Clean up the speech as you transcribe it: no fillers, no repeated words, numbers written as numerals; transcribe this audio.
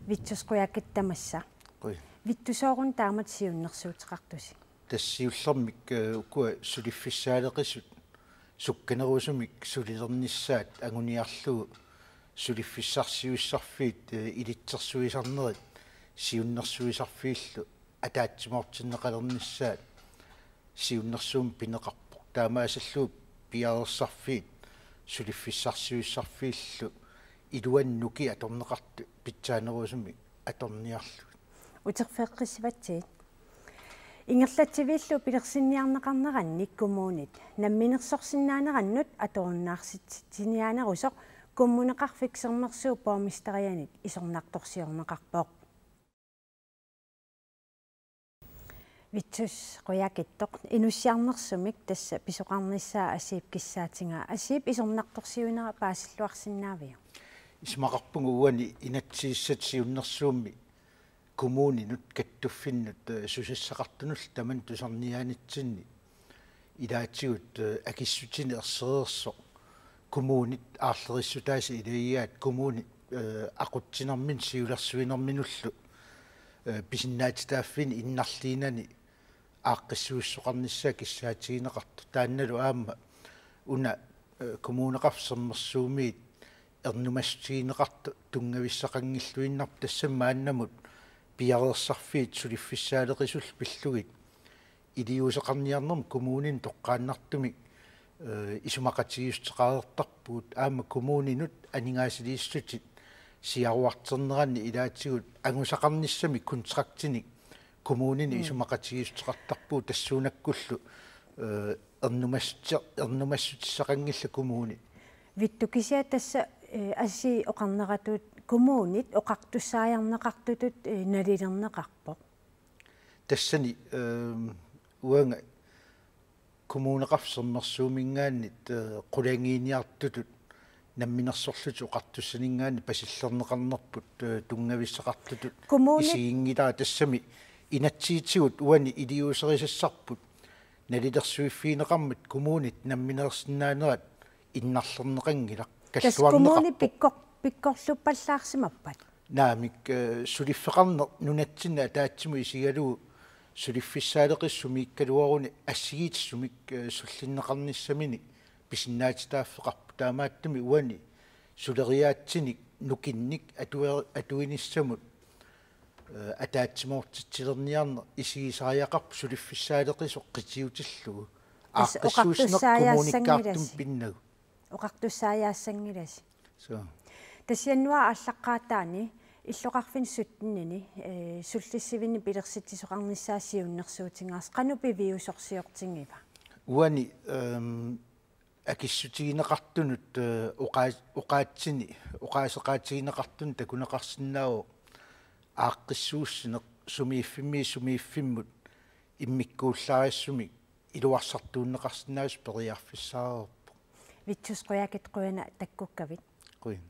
Vittusquyakkit tamassa. Qui. Vittusoorun taamat siunnersuutiqartusi. Tassiullermik ukua suliffissaaleqisut sukkanerusumik sulilernissaat anguniarlugu suliffissarsiuissarfiit ilitsersuisarnerit siunnersuisarfiillu ataatsimortinneqalernissaat siunnersuum pineqarpoq taamaasalluup piarersarfiit suliffissarsiuissarfiillu iluannuki atorneqartu pitsaanerusumik atorniarlu Uterfeqqissivatiit Ingerlatsivillu pilersinniarneqarnerannik kumuunit namminersorsinnaanерannut atoornaarsittiniaanerusoq kummuneqarfiksermersuu poomisterianit isornartorsiorneqarpooq Vitsus qoyakittoq inussiarnersumik tassa pisoqarnissaa asiip kissaatingaa asiip isornartorsiunera paasilluarsinnaavia ismaqarpungu uani inatsiissat siunnersuummi kommuninut kattuffinnut susassaqartunull taman tusarniaanitsinni ilaatsigut akissutini ersereersoq kommunit aarlerissutaasi ilaiyaat kommunit aqutsinermin siulersuinerminullu pisinnaatitaaffini innarliinani aaqqissuussoqarnissaa kissaatigинеqartu taannalu aamma una kommuneqarsermersuumiit ernumassutigineqartu tungavissaqangilluinnarp tassammaannamut piareersarfiit suliffissaaleqisull pillugit iliuseqarniarnerm kommunin toqqaannartumik isumaqatigiusteqalertarpuut aamma kommuninut aningaasiliissutit siaruarterneranni ilaatsigut angusaqarnissami kontraktinik kommunini isumaqatigiusteqartarpuut tassuunakkullu ernumassutissaqangilla kommuni vittukisia tassa assi oqarneratut kommunit oqartussaajarneqartutut nalilerneqarpoq tassani uanga kommuneqarsermersuumingaannit qulangiiniartutut namminersorlut oqartussaningaanni pasillerneqarnerput tungavissaqartutut isiingilaa tassami inatsiitigut uani iliuuserisassarput nalilersuiffiineqarmut kommunit namminersinaanerat innarlerneqangilaq kalluarneqarpoq pikkorluppallaarsimappat naamik suliffeqarner nunatsinna ataatsimu isigalugu suliffissaaleqissumiikkaluaruni assigiitissumik sullinneqarnissamini pisinnaatitaaffeqarpu taamaattumi uani suleriaatsinik nukinnik atuinissamut ataatsimortitsilerniarner isigisaajaqarpu suliffissaaleqisoq qitiutillugu aaqqissuusneq kommunikkaartum pinnagu oqartussaajaassangilas so тассианнуа ааллаққаатаани иллоқарфин суттиннини суллиссивини пилерситсоқарниссаассиуннерсуутингаарс қанупи виусорсиортингива уани акиссутигинеқартунут оqaасеқаатигинеқартун такунеқарсинааву ааққиссууссинеқ сумииффиммут иммиккууллаариссумик илуарсартууннеқарсинаавис периарфиссаарерпо витсус қоякит қуяна таккуккавит қуин